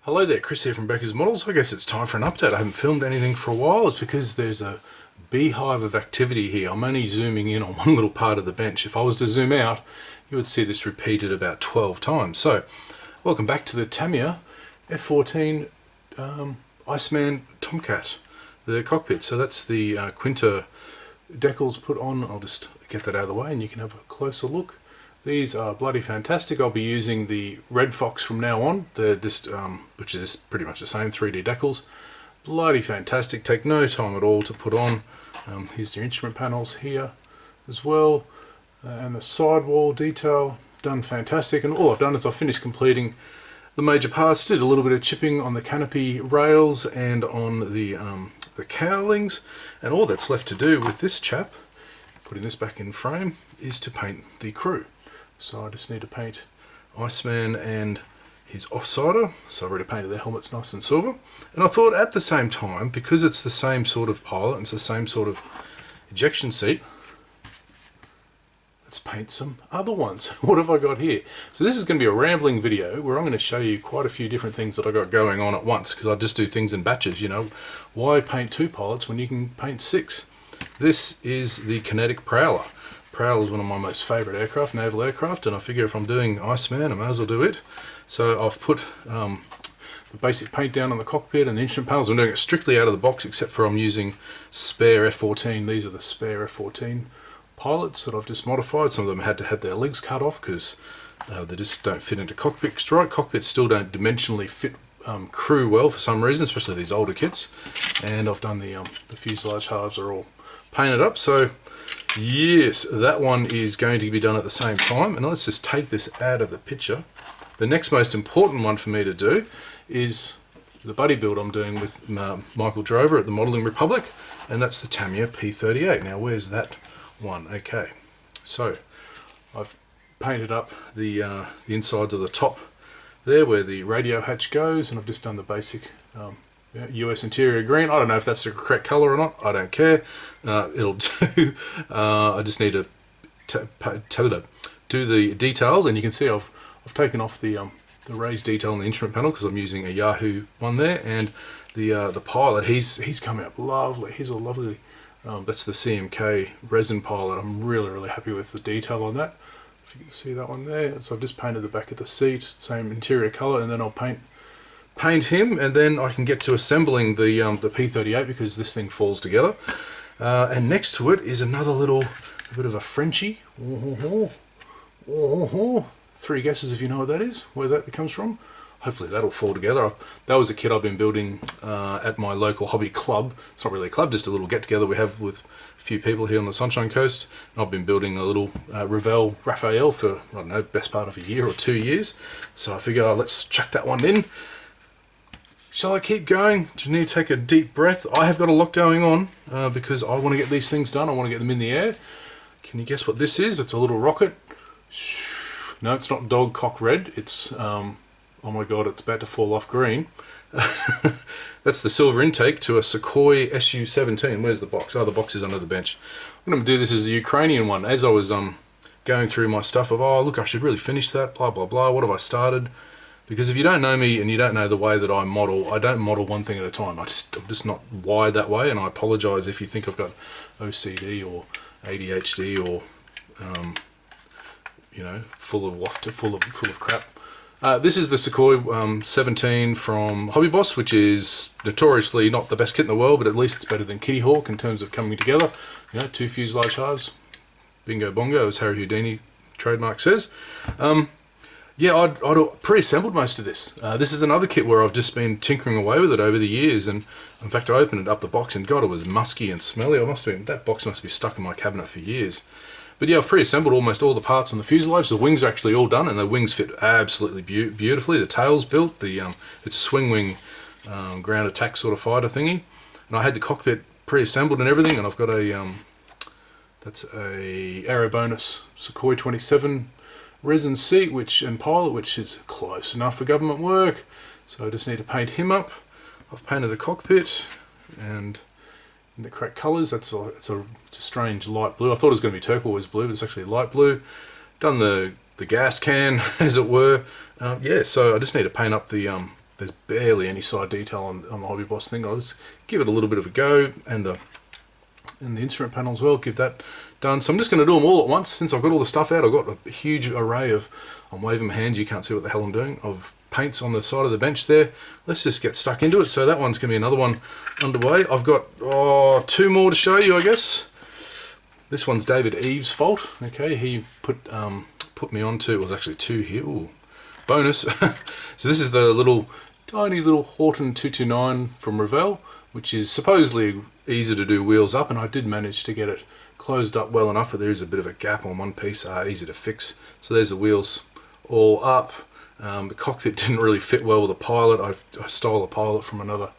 Hello there, Chris here from Becker's Models. I guess it's time for an update. I haven't filmed anything for a while. It's because there's a beehive of activity here. I'm only zooming in on one little part of the bench. If I was to zoom out, you would see this repeated about 12 times. So, welcome back to the Tamiya F14 Iceman Tomcat, the cockpit. So that's the Quinta decals put on. I'll just get that out of the way and you can have a closer look. These are bloody fantastic. I'll be using the Red Fox from now on. They're just, which is pretty much the same 3D decals. Bloody fantastic. Take no time at all to put on. Here's the instrument panels here as well, and the sidewall detail done fantastic. And all I've done is I've finished completing the major parts. Did a little bit of chipping on the canopy rails and on the cowlings, and all that's left to do with this chap, putting this back in frame, is to paint the crew. So I just need to paint Iceman and his offsider. So I've already painted their helmets nice and silver. And I thought at the same time, because it's the same sort of pilot and it's the same sort of ejection seat, let's paint some other ones. What have I got here? So this is going to be a rambling video where I'm going to show you quite a few different things that I got going on at once, because I just do things in batches, you know. Why paint 2 pilots when you can paint 6? This is the Kinetic Prowler. Prowler is one of my most favourite aircraft, naval aircraft, and I figure if I'm doing Iceman, I may as well do it. So I've put the basic paint down on the cockpit and the instrument panels. I'm doing it strictly out of the box, except for I'm using spare F14. These are the spare F14 pilots that I've just modified. Some of them had to have their legs cut off because they just don't fit into cockpits right. Cockpits still don't dimensionally fit crew well for some reason, especially these older kits. And I've done the fuselage halves are all painted up. So yes, that one is going to be done at the same time. And let's just take this out of the picture. The next most important one for me to do is the buddy build I'm doing with Michael Drover at the Modelling Republic, and that's the Tamiya P38. Now where's that one? Okay, so I've painted up the insides of the top there where the radio hatch goes, and I've just done the basic US interior green. I don't know if that's the correct colour or not. I don't care. It'll do. I just need to do the details, and you can see I've taken off the raised detail on the instrument panel because I'm using a Yahoo one there, and the pilot he's come out lovely. He's all lovely. That's the CMK resin pilot. I'm really happy with the detail on that. If you can see that one there. So I've just painted the back of the seat, same interior colour, and then I'll paint him, and then I can get to assembling the P38 because this thing falls together. And next to it is another little bit of a Frenchie. 3 guesses if you know what that is, where that comes from. Hopefully that'll fall together. That was a kit I've been building at my local hobby club. It's not really a club, just a little get-together we have with a few people here on the Sunshine Coast. And I've been building a little Revell Raphael for, I don't know, best part of a year or 2 years. So I figure let's chuck that one in. Shall I keep going? Do you need to take a deep breath? I have got a lot going on because I want to get these things done. I want to get them in the air. Can you guess what this is? It's a little rocket. No, it's not dog cock red. It's, oh my god, it's about to fall off green. That's the silver intake to a Sukhoi Su17. Where's the box? Oh, the box is under the bench. I'm going to do this as a Ukrainian one. As I was going through my stuff of, oh, look, I should really finish that, blah, blah, blah. What have I started? Because if you don't know me and you don't know the way that I model, I don't model one thing at a time. I'm just not wired that way, and I apologise if you think I've got OCD or ADHD or you know, full of crap. This is the Sukhoi 17 from Hobby Boss, which is notoriously not the best kit in the world, but at least it's better than Kitty Hawk in terms of coming together. You know, 2 fuselage halves, bingo bongo, as Harry Houdini trademark says. Yeah, I'd pre-assembled most of this. This is another kit where I've just been tinkering away with it over the years, and in fact I opened it up the box and god, it was musky and smelly. That box must be stuck in my cabinet for years. But yeah, I've pre-assembled almost all the parts on the fuselage. The wings are actually all done, and the wings fit absolutely beautifully. The tail's built. It's a swing wing ground attack sort of fighter thingy, and I had the cockpit pre-assembled and everything. And I've got that's a Aerobonus Sukhoi 27 resin seat and pilot, which is close enough for government work. So I just need to paint him up. I've painted the cockpit and in the correct colours. It's a strange light blue. I thought it was going to be turquoise blue, but it's actually light blue. Done the gas can, as it were. Yeah, so I just need to paint up the there's barely any side detail on the Hobby Boss thing. I'll just give it a little bit of a go, and the instrument panel as well, give that done. So I'm just going to do them all at once. Since I've got all the stuff out, I've got a huge array of, I'm waving my hands, you can't see what the hell I'm doing, of paints on the side of the bench there. Let's just get stuck into it. So that one's going to be another one underway. I've got 2 more to show you, I guess. This one's David Eves' fault. Okay, he put me onto, it was actually 2 here. Ooh, bonus. So this is the tiny little Horton 229 from Revell, which is supposedly easy to do wheels up, and I did manage to get it closed up well enough, but there is a bit of a gap on one piece, easy to fix. So there's the wheels all up. The cockpit didn't really fit well with the pilot. I stole a pilot from another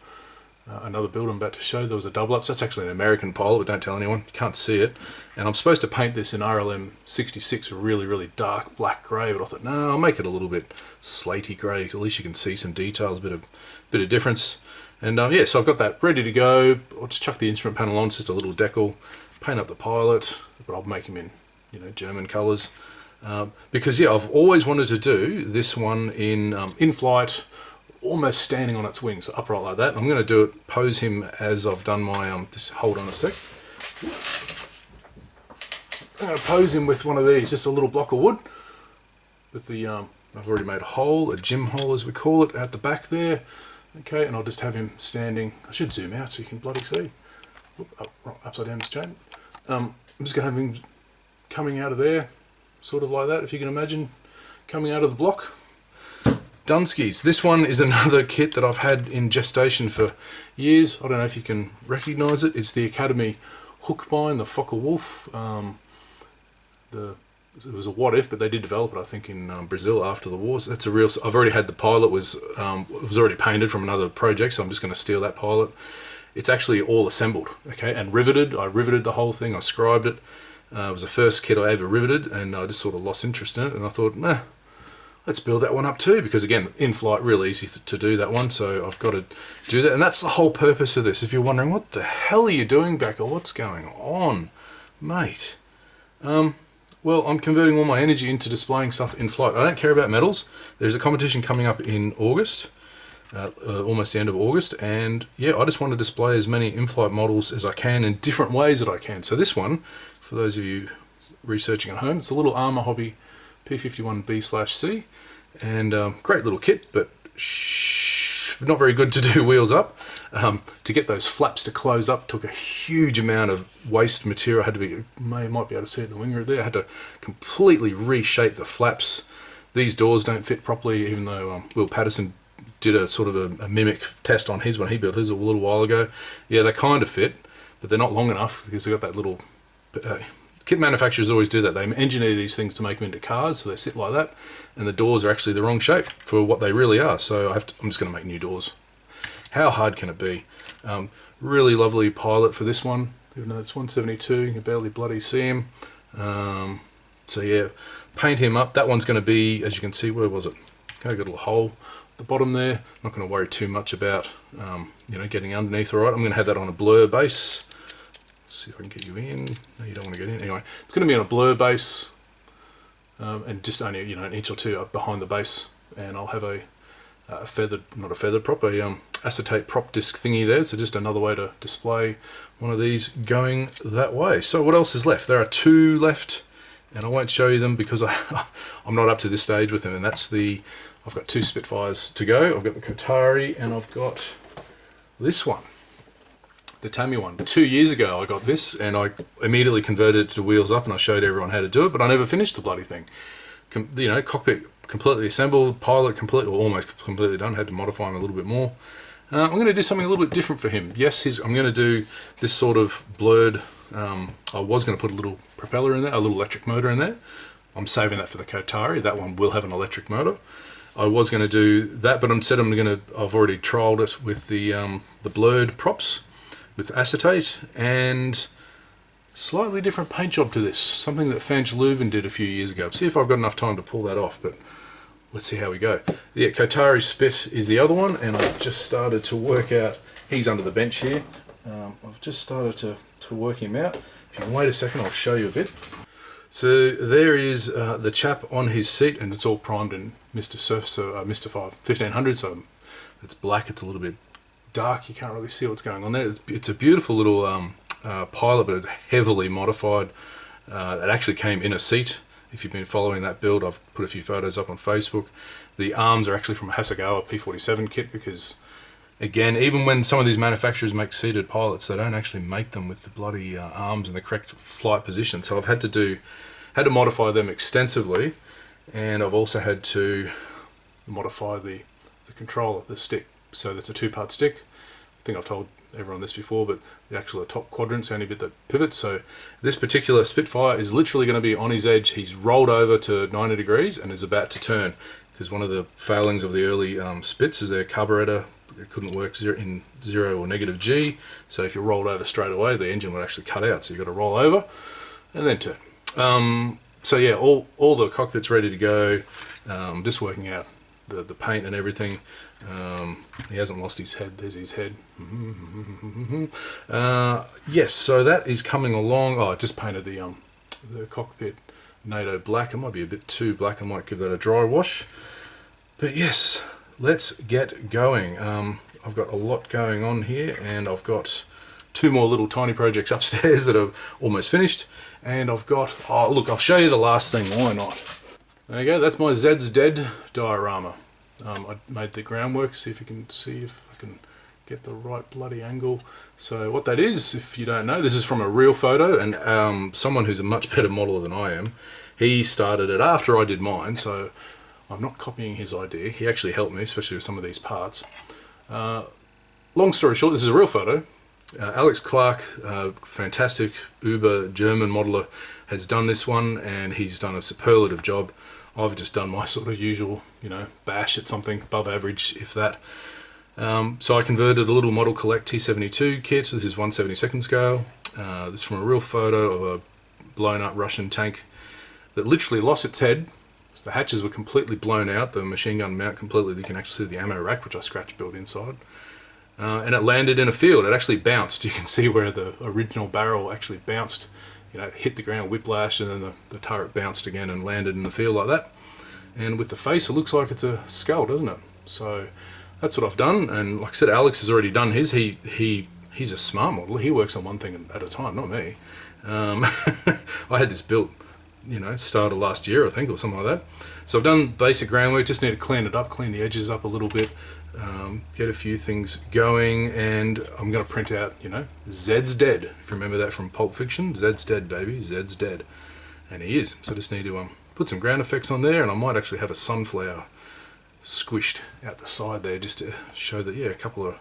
build I'm about to show. There was a double up. So that's actually an American pilot, but don't tell anyone. You can't see it. And I'm supposed to paint this in RLM 66, really, really dark black grey, but I thought, no, I'll make it a little bit slaty grey. At least you can see some details, a bit of difference. And yeah, so I've got that ready to go. I'll just chuck the instrument panel on, it's just a little decal, paint up the pilot, but I'll make him in, German colours. Because yeah, I've always wanted to do this one in flight, almost standing on its wings, upright like that. I'm going to do it, pose him as I've done my, just hold on a sec. I'm going to pose him with one of these, just a little block of wood, with the, I've already made a hole, a gym hole as we call it, at the back there. Okay, and I'll just have him standing. I should zoom out so you can bloody see. Upside down this chain. I'm just going to have him coming out of there, sort of like that, if you can imagine, coming out of the block. Dunskies. This one is another kit that I've had in gestation for years. I don't know if you can recognise it. It's the Academy hookbind, the Focke-Wulf. It was a what if, but they did develop it, I think, in Brazil after the wars. That's a real. I've already had the pilot, was already painted from another project, so I'm just going to steal that pilot. It's actually all assembled, okay, and riveted. I riveted the whole thing. I scribed it. It was the first kit I ever riveted, and I just sort of lost interest in it. And I thought, nah, let's build that one up too, because again, in flight, real easy to do that one. So I've got to do that, and that's the whole purpose of this. If you're wondering, what the hell are you doing, Becker? What's going on, mate? Well, I'm converting all my energy into displaying stuff in flight. I don't care about medals. There's a competition coming up in August, almost the end of August, and yeah, I just want to display as many in-flight models as I can in different ways that I can. So this one, for those of you researching at home, it's a little Armour Hobby P51B/C, and great little kit, but not very good to do wheels up. To get those flaps to close up took a huge amount of waste material. I had to be, might be able to see it in the winger there. I had to completely reshape the flaps. These doors don't fit properly, even though Will Patterson did a sort of a mimic test on his when he built his a little while ago. Yeah, they kind of fit, but they're not long enough because they've got that little... kit manufacturers always do that. They engineer these things to make them into cars, so they sit like that, and the doors are actually the wrong shape for what they really are. So I'm just going to make new doors. How hard can it be? Really lovely pilot for this one, even though it's 172, you can barely bloody see him. So yeah, paint him up. That one's going to be, as you can see, where was it? Okay, got a little hole at the bottom there. Not going to worry too much about getting underneath. All right, I'm going to have that on a blur base. Let's see if I can get you in. No, you don't want to get in. Anyway, it's going to be on a blur base, and just only an inch or two up behind the base, and I'll have a feathered, not a feathered prop, a acetate prop disc thingy there. So just another way to display one of these going that way. So what else is left? There are 2 left, and I won't show you them because I'm not up to this stage with them. And that's I've got 2 Spitfires to go. I've got the Qatari, and I've got this one, the Tammy one. 2 years ago I got this, and I immediately converted it to wheels up, and I showed everyone how to do it, but I never finished the bloody thing. Cockpit completely assembled, pilot completely, or almost completely done. Had to modify him a little bit more. I'm going to do something a little bit different for him. Yes, I'm going to do this sort of blurred. I was going to put a little propeller in there, a little electric motor in there. I'm saving that for the Qatari. That one will have an electric motor. I was going to do that, but instead I've already trialled it with the blurred props with acetate, and slightly different paint job to this. Something that Fanch Leuven did a few years ago. See if I've got enough time to pull that off, but let's see how we go. Yeah, Qatari Spit is the other one, and I've just started to work out, he's under the bench here. I've just started to work him out. If you can wait a second, I'll show you a bit. So there is the chap on his seat, and it's all primed in Mr. 1500, so It's black, it's a little bit dark, you can't really see what's going on there. It's a beautiful little pilot, but it's heavily modified. It actually came in a seat. If you've been following that build, I've put a few photos up on Facebook. The arms are actually from a Hasegawa P47 kit, because again, even when some of these manufacturers make seated pilots, they don't actually make them with the bloody arms in the correct flight position. So I've had to modify them extensively, and I've also had to modify the controller, the stick. So that's a 2-part stick. I think I've told everyone this before, but the actual top quadrant's the only bit that pivots. So this particular Spitfire is literally going to be on his edge. He's rolled over to 90 degrees and is about to turn, because one of the failings of the early Spits is their carburetor. It couldn't work in 0 or negative G. So if you rolled over straight away, the engine would actually cut out. So you've got to roll over and then turn. So yeah, all the cockpit's ready to go. Just working out the paint and everything. He hasn't lost his head. There's his head. Yes, so that is coming along. Oh, I just painted the cockpit NATO black. It might be a bit too black. I might give that a dry wash. But yes, let's get going. I've got a lot going on here, and I've got 2 more little tiny projects upstairs that are almost finished. And I've got, oh look, I'll show you the last thing, why not? There you go, that's my Zeds Dead diorama. I made the groundwork, see if you can see if I can get the right bloody angle. So what that is, if you don't know, this is from a real photo, and someone who's a much better modeler than I am, he started it after I did mine, so I'm not copying his idea. He actually helped me, especially with some of these parts. Long story short, this is a real photo. Alex Clark, fantastic Uber German modeler, has done this one, and he's done a superlative job. I've just done my sort of usual, bash at something above average, if that. So I converted a little Model Collect T-72 kit. This is 1/72nd scale. This is from a real photo of a blown up Russian tank that literally lost its head. So the hatches were completely blown out, the machine gun mount completely. You can actually see the ammo rack, which I scratch built inside. And it landed in a field. It actually bounced. You can see where the original barrel actually bounced. Hit the ground, whiplash, and then the turret bounced again and landed in the field like that. And with the face, it looks like it's a skull, doesn't it? So that's what I've done. And like I said, Alex has already done his. He's a smart modeler. He works on one thing at a time, not me. I had this built, started last year, I think, or something like that. So I've done basic groundwork. Just need to clean it up, clean the edges up a little bit. Get a few things going, and I'm going to print out, Zeds Dead. If you remember that from Pulp Fiction, Zeds Dead, baby, Zeds Dead. And he is. So I just need to put some ground effects on there, and I might actually have a sunflower squished out the side there just to show that, yeah, a couple of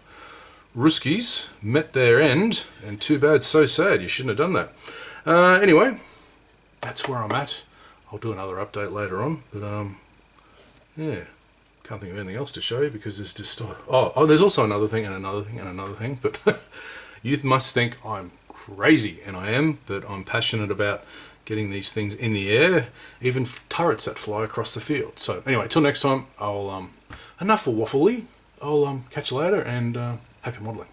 Ruskies met their end, and too bad, so sad, you shouldn't have done that. Anyway, that's where I'm at. I'll do another update later on, but yeah. Can't think of anything else to show you because there's just there's also another thing and another thing and another thing. But you must think I'm crazy, and I am. But I'm passionate about getting these things in the air, even turrets that fly across the field. So anyway, till next time, I'll enough for waffly. I'll catch you later, and happy modelling.